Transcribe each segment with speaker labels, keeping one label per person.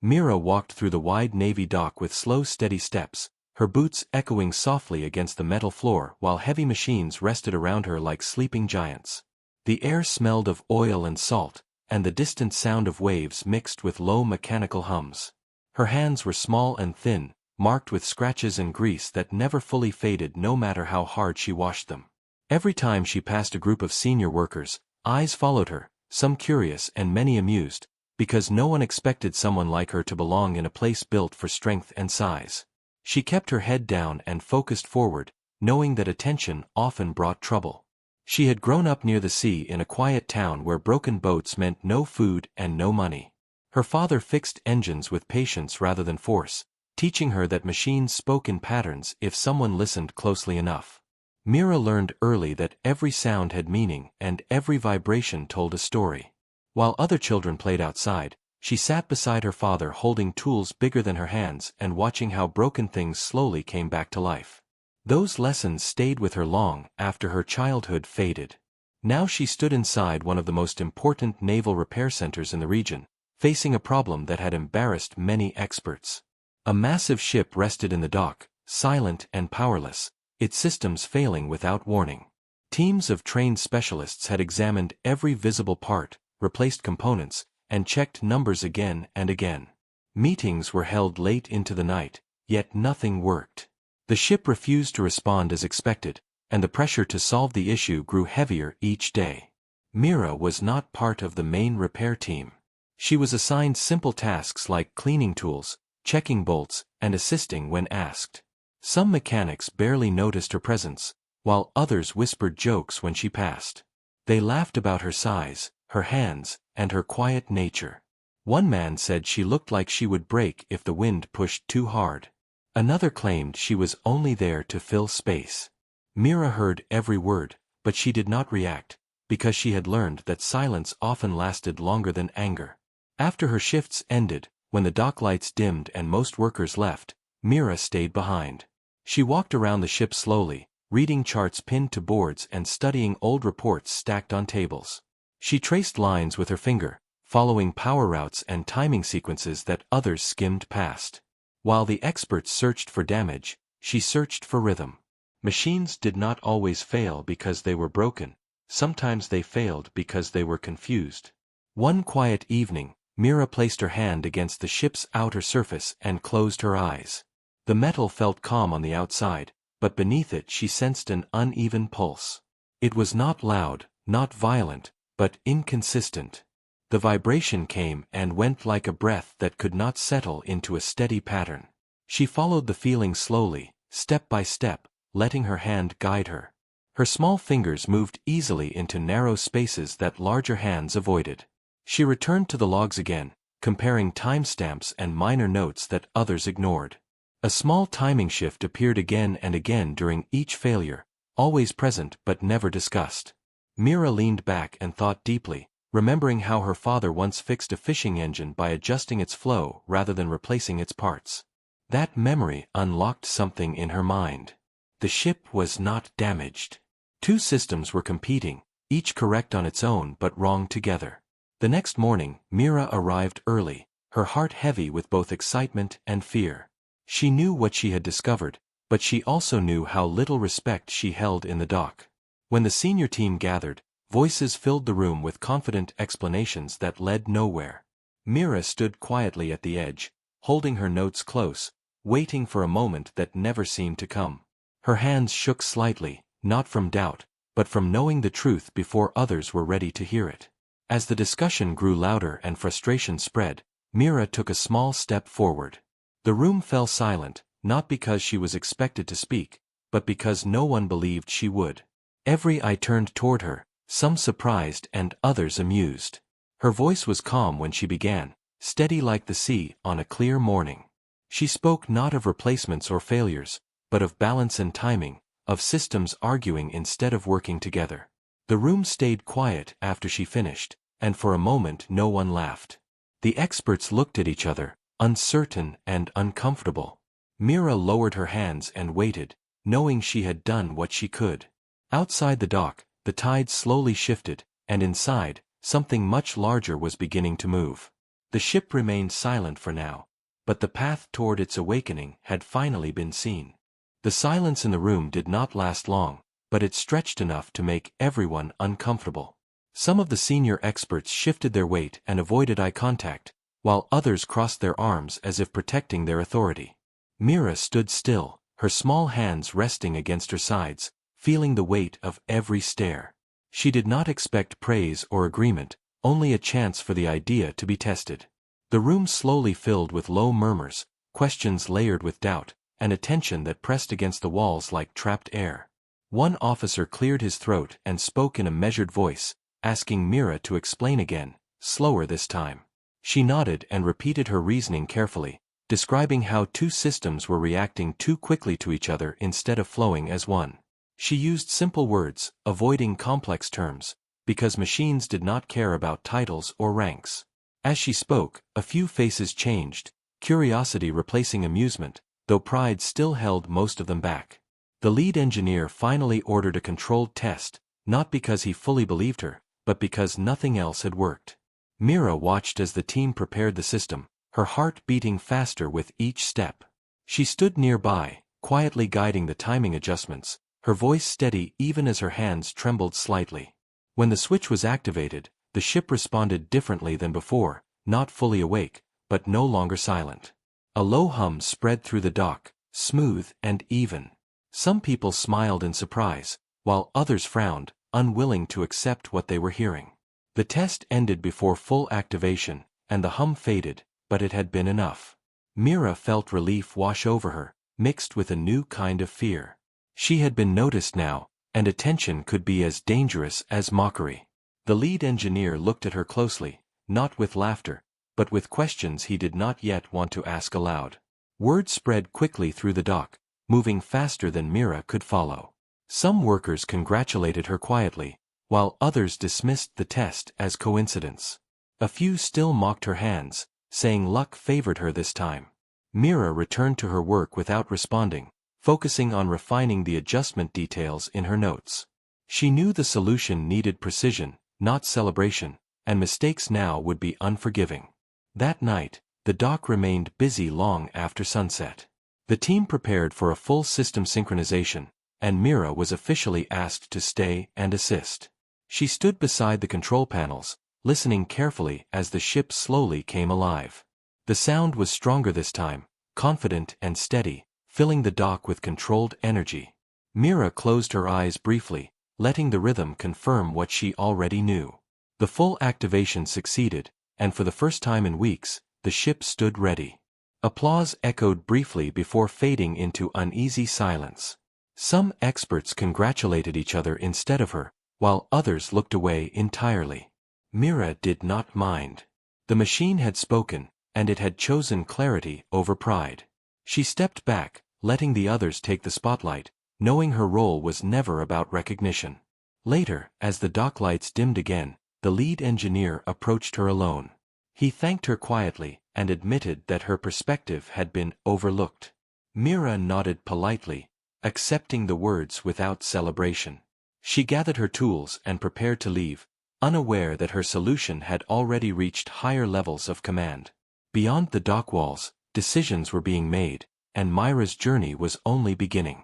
Speaker 1: Mira walked through the wide Navy dock with slow steady steps, her boots echoing softly against the metal floor while heavy machines rested around her like sleeping giants. The air smelled of oil and salt, and the distant sound of waves mixed with low mechanical hums. Her hands were small and thin, marked with scratches and grease that never fully faded no matter how hard she washed them. Every time she passed a group of senior workers, eyes followed her, some curious and many amused, because no one expected someone like her to belong in a place built for strength and size. She kept her head down and focused forward, knowing that attention often brought trouble. She had grown up near the sea in a quiet town where broken boats meant no food and no money. Her father fixed engines with patience rather than force, teaching her that machines spoke in patterns if someone listened closely enough. Mira learned early that every sound had meaning and every vibration told a story. While other children played outside, she sat beside her father holding tools bigger than her hands and watching how broken things slowly came back to life. Those lessons stayed with her long after her childhood faded. Now she stood inside one of the most important naval repair centers in the region, facing a problem that had embarrassed many experts. A massive ship rested in the dock, silent and powerless, its systems failing without warning. Teams of trained specialists had examined every visible part, replaced components, and checked numbers again and again. Meetings were held late into the night, yet nothing worked. The ship refused to respond as expected, and the pressure to solve the issue grew heavier each day. Mira was not part of the main repair team. She was assigned simple tasks like cleaning tools, checking bolts, and assisting when asked. Some mechanics barely noticed her presence, while others whispered jokes when she passed. They laughed about her size, her hands, and her quiet nature. One man said she looked like she would break if the wind pushed too hard. Another claimed she was only there to fill space. Mira heard every word, but she did not react, because she had learned that silence often lasted longer than anger. After her shifts ended, when the dock lights dimmed and most workers left, Mira stayed behind. She walked around the ship slowly, reading charts pinned to boards and studying old reports stacked on tables. She traced lines with her finger, following power routes and timing sequences that others skimmed past. While the experts searched for damage, she searched for rhythm. Machines did not always fail because they were broken, sometimes they failed because they were confused. One quiet evening, Mira placed her hand against the ship's outer surface and closed her eyes. The metal felt calm on the outside, but beneath it she sensed an uneven pulse. It was not loud, not violent, but inconsistent. The vibration came and went like a breath that could not settle into a steady pattern. She followed the feeling slowly, step by step, letting her hand guide her. Her small fingers moved easily into narrow spaces that larger hands avoided. She returned to the logs again, comparing timestamps and minor notes that others ignored. A small timing shift appeared again and again during each failure, always present but never discussed. Mira leaned back and thought deeply, remembering how her father once fixed a fishing engine by adjusting its flow rather than replacing its parts. That memory unlocked something in her mind. The ship was not damaged. Two systems were competing, each correct on its own but wrong together. The next morning, Mira arrived early, her heart heavy with both excitement and fear. She knew what she had discovered, but she also knew how little respect she held in the dock. When the senior team gathered, voices filled the room with confident explanations that led nowhere. Mira stood quietly at the edge, holding her notes close, waiting for a moment that never seemed to come. Her hands shook slightly, not from doubt, but from knowing the truth before others were ready to hear it. As the discussion grew louder and frustration spread, Mira took a small step forward. The room fell silent, not because she was expected to speak, but because no one believed she would. Every eye turned toward her, some surprised and others amused. Her voice was calm when she began, steady like the sea on a clear morning. She spoke not of replacements or failures, but of balance and timing, of systems arguing instead of working together. The room stayed quiet after she finished, and for a moment no one laughed. The experts looked at each other, uncertain and uncomfortable. Mira lowered her hands and waited, knowing she had done what she could. Outside the dock, the tide slowly shifted, and inside, something much larger was beginning to move. The ship remained silent for now, but the path toward its awakening had finally been seen. The silence in the room did not last long, but it stretched enough to make everyone uncomfortable. Some of the senior experts shifted their weight and avoided eye contact, while others crossed their arms as if protecting their authority. Mira stood still, her small hands resting against her sides, feeling the weight of every stare. She did not expect praise or agreement, only a chance for the idea to be tested. The room slowly filled with low murmurs, questions layered with doubt, and attention that pressed against the walls like trapped air. One officer cleared his throat and spoke in a measured voice, asking Mira to explain again, slower this time. She nodded and repeated her reasoning carefully, describing how two systems were reacting too quickly to each other instead of flowing as one. She used simple words, avoiding complex terms, because machines did not care about titles or ranks. As she spoke, a few faces changed, curiosity replacing amusement, though pride still held most of them back. The lead engineer finally ordered a controlled test, not because he fully believed her, but because nothing else had worked. Mira watched as the team prepared the system, her heart beating faster with each step. She stood nearby, quietly guiding the timing adjustments, her voice steady even as her hands trembled slightly. When the switch was activated, the ship responded differently than before, not fully awake, but no longer silent. A low hum spread through the dock, smooth and even. Some people smiled in surprise, while others frowned, unwilling to accept what they were hearing. The test ended before full activation, and the hum faded, but it had been enough. Mira felt relief wash over her, mixed with a new kind of fear. She had been noticed now, and attention could be as dangerous as mockery. The lead engineer looked at her closely, not with laughter, but with questions he did not yet want to ask aloud. Word spread quickly through the dock, moving faster than Mira could follow. Some workers congratulated her quietly, while others dismissed the test as coincidence. A few still mocked her hands, saying luck favored her this time. Mira returned to her work without responding, focusing on refining the adjustment details in her notes. She knew the solution needed precision, not celebration, and mistakes now would be unforgiving. That night, the dock remained busy long after sunset. The team prepared for a full system synchronization, and Mira was officially asked to stay and assist. She stood beside the control panels, listening carefully as the ship slowly came alive. The sound was stronger this time, confident and steady, filling the dock with controlled energy. Mira closed her eyes briefly, letting the rhythm confirm what she already knew. The full activation succeeded, and for the first time in weeks, the ship stood ready. Applause echoed briefly before fading into uneasy silence. Some experts congratulated each other instead of her, while others looked away entirely. Mira did not mind. The machine had spoken, and it had chosen clarity over pride. She stepped back, letting the others take the spotlight, knowing her role was never about recognition. Later, as the dock lights dimmed again, the lead engineer approached her alone. He thanked her quietly, and admitted that her perspective had been overlooked. Mira nodded politely, accepting the words without celebration. She gathered her tools and prepared to leave, unaware that her solution had already reached higher levels of command. Beyond the dock walls, decisions were being made, and Myra's journey was only beginning.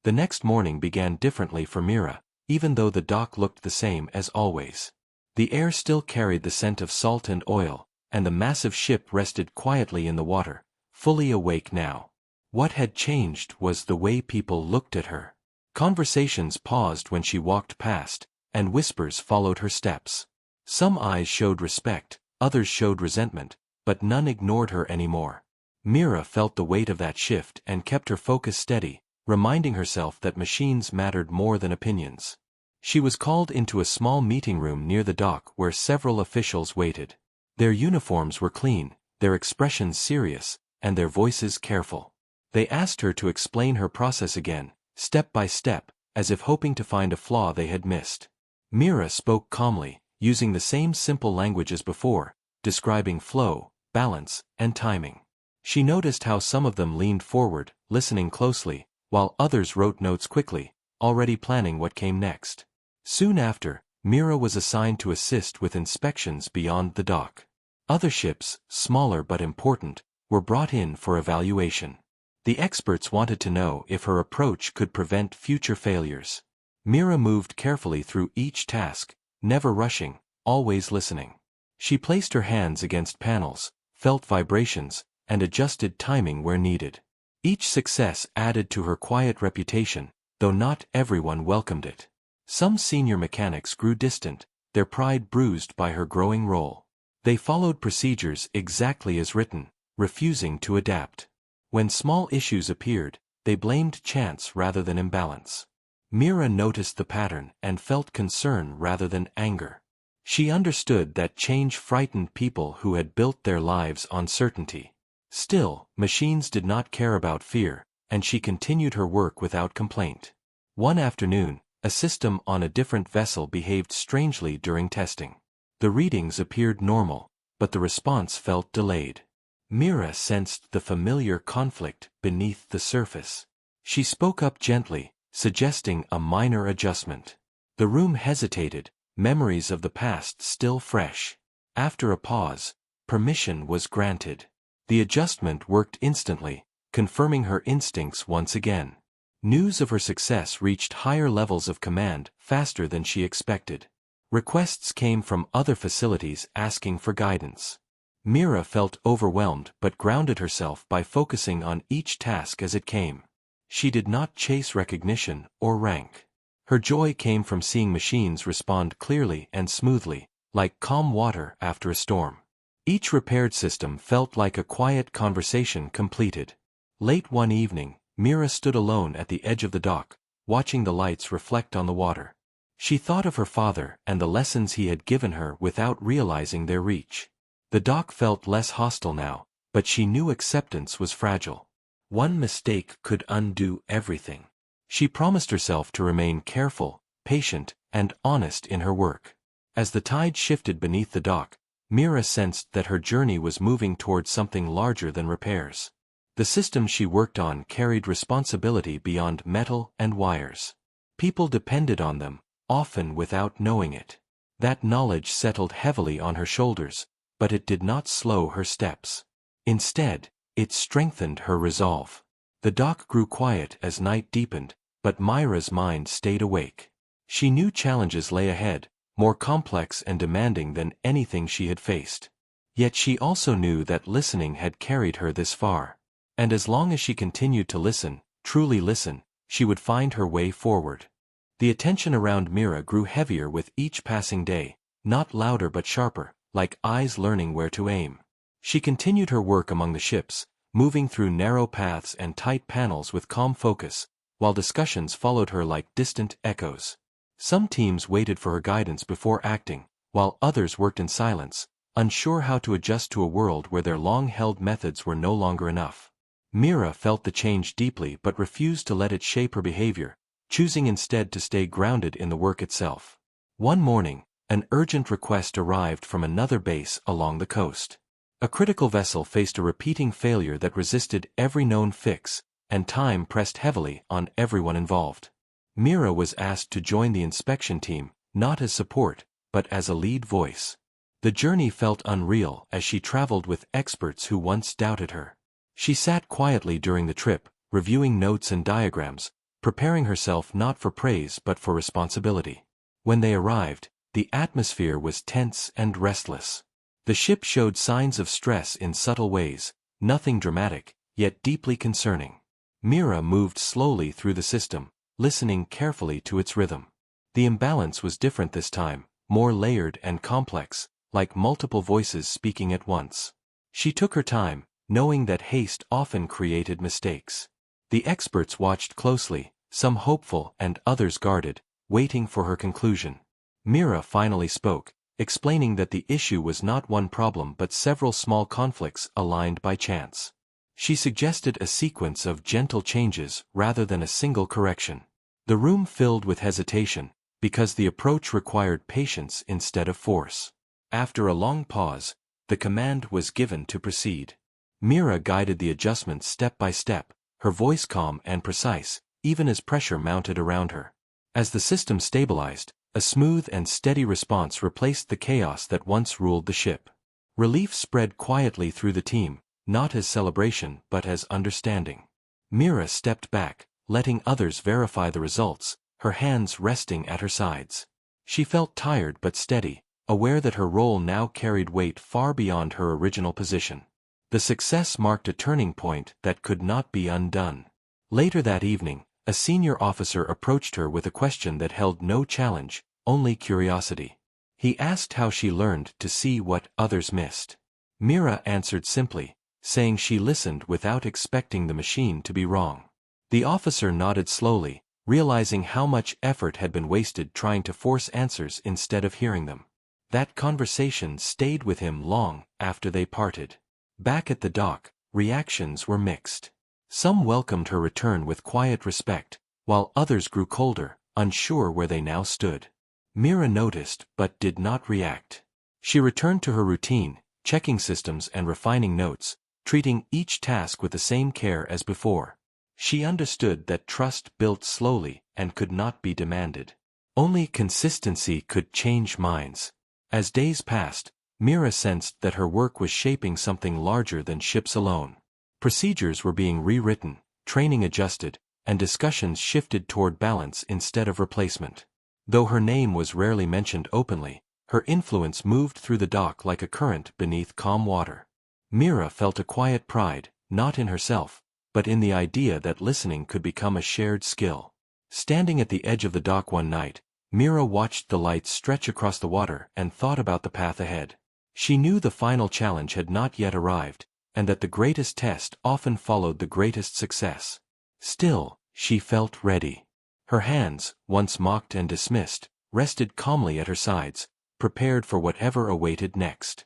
Speaker 1: The next morning began differently for Mira, even though the dock looked the same as always. The air still carried the scent of salt and oil, and the massive ship rested quietly in the water, fully awake now. What had changed was the way people looked at her. Conversations paused when she walked past, and whispers followed her steps. Some eyes showed respect, others showed resentment, but none ignored her anymore. Mira felt the weight of that shift and kept her focus steady, reminding herself that machines mattered more than opinions. She was called into a small meeting room near the dock where several officials waited. Their uniforms were clean, their expressions serious, and their voices careful. They asked her to explain her process again, step by step, as if hoping to find a flaw they had missed. Mira spoke calmly, using the same simple language as before, describing flow, balance, and timing. She noticed how some of them leaned forward, listening closely, while others wrote notes quickly, already planning what came next. Soon after, Mira was assigned to assist with inspections beyond the dock. Other ships, smaller but important, were brought in for evaluation. The experts wanted to know if her approach could prevent future failures. Mira moved carefully through each task, never rushing, always listening. She placed her hands against panels, felt vibrations, and adjusted timing where needed. Each success added to her quiet reputation, though not everyone welcomed it. Some senior mechanics grew distant, their pride bruised by her growing role. They followed procedures exactly as written, refusing to adapt. When small issues appeared, they blamed chance rather than imbalance. Mira noticed the pattern and felt concern rather than anger. She understood that change frightened people who had built their lives on certainty. Still, machines did not care about fear, and she continued her work without complaint. One afternoon, a system on a different vessel behaved strangely during testing. The readings appeared normal, but the response felt delayed. Mira sensed the familiar conflict beneath the surface. She spoke up gently, suggesting a minor adjustment. The room hesitated, memories of the past still fresh. After a pause, permission was granted. The adjustment worked instantly, confirming her instincts once again. News of her success reached higher levels of command faster than she expected. Requests came from other facilities asking for guidance. Mira felt overwhelmed but grounded herself by focusing on each task as it came. She did not chase recognition or rank. Her joy came from seeing machines respond clearly and smoothly, like calm water after a storm. Each repaired system felt like a quiet conversation completed. Late one evening, Mira stood alone at the edge of the dock, watching the lights reflect on the water. She thought of her father and the lessons he had given her without realizing their reach. The dock felt less hostile now, but she knew acceptance was fragile. One mistake could undo everything. She promised herself to remain careful, patient, and honest in her work. As the tide shifted beneath the dock, Mira sensed that her journey was moving towards something larger than repairs. The systems she worked on carried responsibility beyond metal and wires. People depended on them, often without knowing it. That knowledge settled heavily on her shoulders, but it did not slow her steps. Instead, it strengthened her resolve. The dock grew quiet as night deepened, but Mira's mind stayed awake. She knew challenges lay ahead, more complex and demanding than anything she had faced. Yet she also knew that listening had carried her this far. And as long as she continued to listen, truly listen, she would find her way forward. The attention around Mira grew heavier with each passing day, not louder but sharper, like eyes learning where to aim. She continued her work among the ships, moving through narrow paths and tight panels with calm focus, while discussions followed her like distant echoes. Some teams waited for her guidance before acting, while others worked in silence, unsure how to adjust to a world where their long-held methods were no longer enough. Mira felt the change deeply but refused to let it shape her behavior, choosing instead to stay grounded in the work itself. One morning, an urgent request arrived from another base along the coast. A critical vessel faced a repeating failure that resisted every known fix, and time pressed heavily on everyone involved. Mira was asked to join the inspection team, not as support, but as a lead voice. The journey felt unreal as she traveled with experts who once doubted her. She sat quietly during the trip, reviewing notes and diagrams, preparing herself not for praise but for responsibility. When they arrived, the atmosphere was tense and restless. The ship showed signs of stress in subtle ways, nothing dramatic, yet deeply concerning. Mira moved slowly through the system, listening carefully to its rhythm. The imbalance was different this time, more layered and complex, like multiple voices speaking at once. She took her time, knowing that haste often created mistakes. The experts watched closely, some hopeful and others guarded, waiting for her conclusion. Mira finally spoke, explaining that the issue was not one problem but several small conflicts aligned by chance. She suggested a sequence of gentle changes rather than a single correction. The room filled with hesitation, because the approach required patience instead of force. After a long pause, the command was given to proceed. Mira guided the adjustments step by step, her voice calm and precise, even as pressure mounted around her. As the system stabilized, a smooth and steady response replaced the chaos that once ruled the ship. Relief spread quietly through the team, not as celebration but as understanding. Mira stepped back, letting others verify the results, her hands resting at her sides. She felt tired but steady, aware that her role now carried weight far beyond her original position. The success marked a turning point that could not be undone. Later that evening, a senior officer approached her with a question that held no challenge, only curiosity. He asked how she learned to see what others missed. Mira answered simply, saying she listened without expecting the machine to be wrong. The officer nodded slowly, realizing how much effort had been wasted trying to force answers instead of hearing them. That conversation stayed with him long after they parted. Back at the dock, reactions were mixed. Some welcomed her return with quiet respect, while others grew colder, unsure where they now stood. Mira noticed but did not react. She returned to her routine, checking systems and refining notes, treating each task with the same care as before. She understood that trust built slowly and could not be demanded. Only consistency could change minds. As days passed, Mira sensed that her work was shaping something larger than ships alone. Procedures were being rewritten, training adjusted, and discussions shifted toward balance instead of replacement. Though her name was rarely mentioned openly, her influence moved through the dock like a current beneath calm water. Mira felt a quiet pride, not in herself, but in the idea that listening could become a shared skill. Standing at the edge of the dock one night, Mira watched the lights stretch across the water and thought about the path ahead. She knew the final challenge had not yet arrived, and that the greatest test often followed the greatest success. Still, she felt ready. Her hands, once mocked and dismissed, rested calmly at her sides, prepared for whatever awaited next.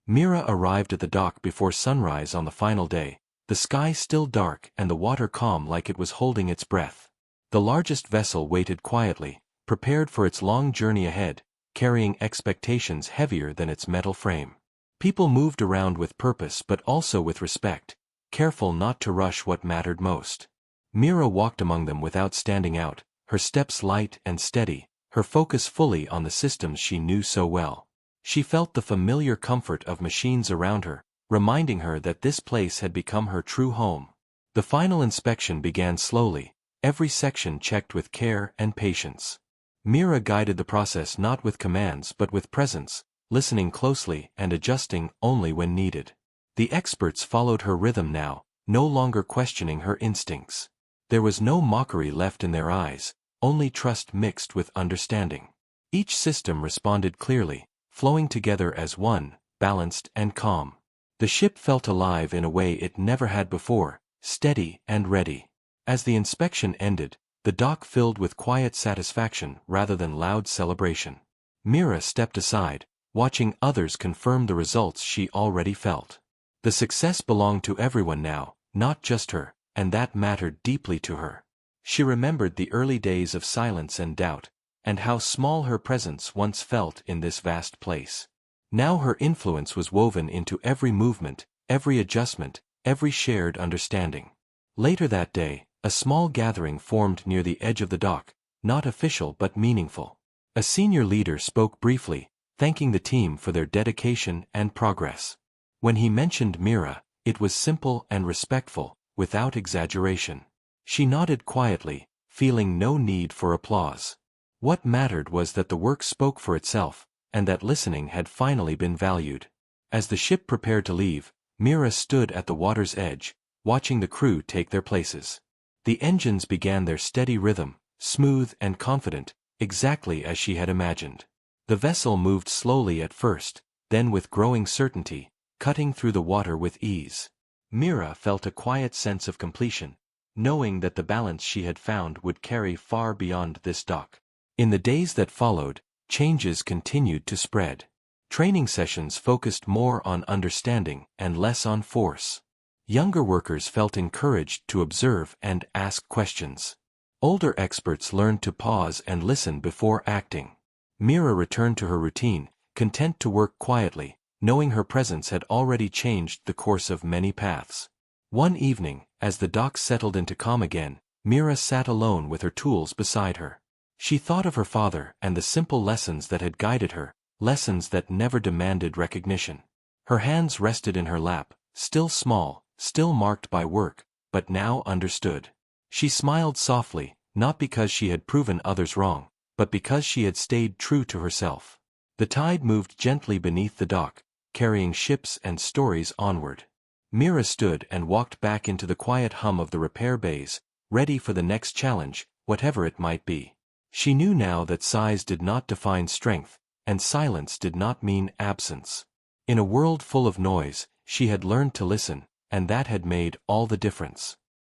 Speaker 1: Mira arrived at the dock before sunrise on the final day, the sky still dark and the water calm like it was holding its breath. The largest vessel waited quietly, prepared for its long journey ahead, carrying expectations heavier than its metal frame. People moved around with purpose but also with respect, careful not to rush what mattered most. Mira walked among them without standing out, her steps light and steady, her focus fully on the systems she knew so well. She felt the familiar comfort of machines around her, reminding her that this place had become her true home. The final inspection began slowly, every section checked with care and patience. Mira guided the process not with commands but with presence, listening closely and adjusting only when needed. The experts followed her rhythm now, no longer questioning her instincts. There was no mockery left in their eyes, only trust mixed with understanding. Each system responded clearly, flowing together as one, balanced and calm. The ship felt alive in a way it never had before, steady and ready. As the inspection ended, the dock filled with quiet satisfaction rather than loud celebration. Mira stepped aside, watching others confirm the results she already felt. The success belonged to everyone now, not just her, and that mattered deeply to her. She remembered the early days of silence and doubt, and how small her presence once felt in this vast place. Now her influence was woven into every movement, every adjustment, every shared understanding. Later that day, a small gathering formed near the edge of the dock, not official but meaningful. A senior leader spoke briefly, thanking the team for their dedication and progress. When he mentioned Mira, it was simple and respectful, without exaggeration. She nodded quietly, feeling no need for applause. What mattered was that the work spoke for itself, and that listening had finally been valued. As the ship prepared to leave, Mira stood at the water's edge, watching the crew take their places. The engines began their steady rhythm, smooth and confident, exactly as she had imagined. The vessel moved slowly at first, then with growing certainty, cutting through the water with ease. Mira felt a quiet sense of completion, knowing that the balance she had found would carry far beyond this dock. In the days that followed, changes continued to spread. Training sessions focused more on understanding and less on force. Younger workers felt encouraged to observe and ask questions. Older experts learned to pause and listen before acting. Mira returned to her routine, content to work quietly, knowing her presence had already changed the course of many paths. One evening, as the dock settled into calm again, Mira sat alone with her tools beside her. She thought of her father and the simple lessons that had guided her, lessons that never demanded recognition. Her hands rested in her lap, still small, still marked by work, but now understood. She smiled softly, not because she had proven others wrong, but because she had stayed true to herself. The tide moved gently beneath the dock, carrying ships and stories onward. Mira stood and walked back into the quiet hum of the repair bays, ready for the next challenge, whatever it might be. She knew now that size did not define strength, and silence did not mean absence. In a world full of noise, she had learned to listen, and that had made all the difference.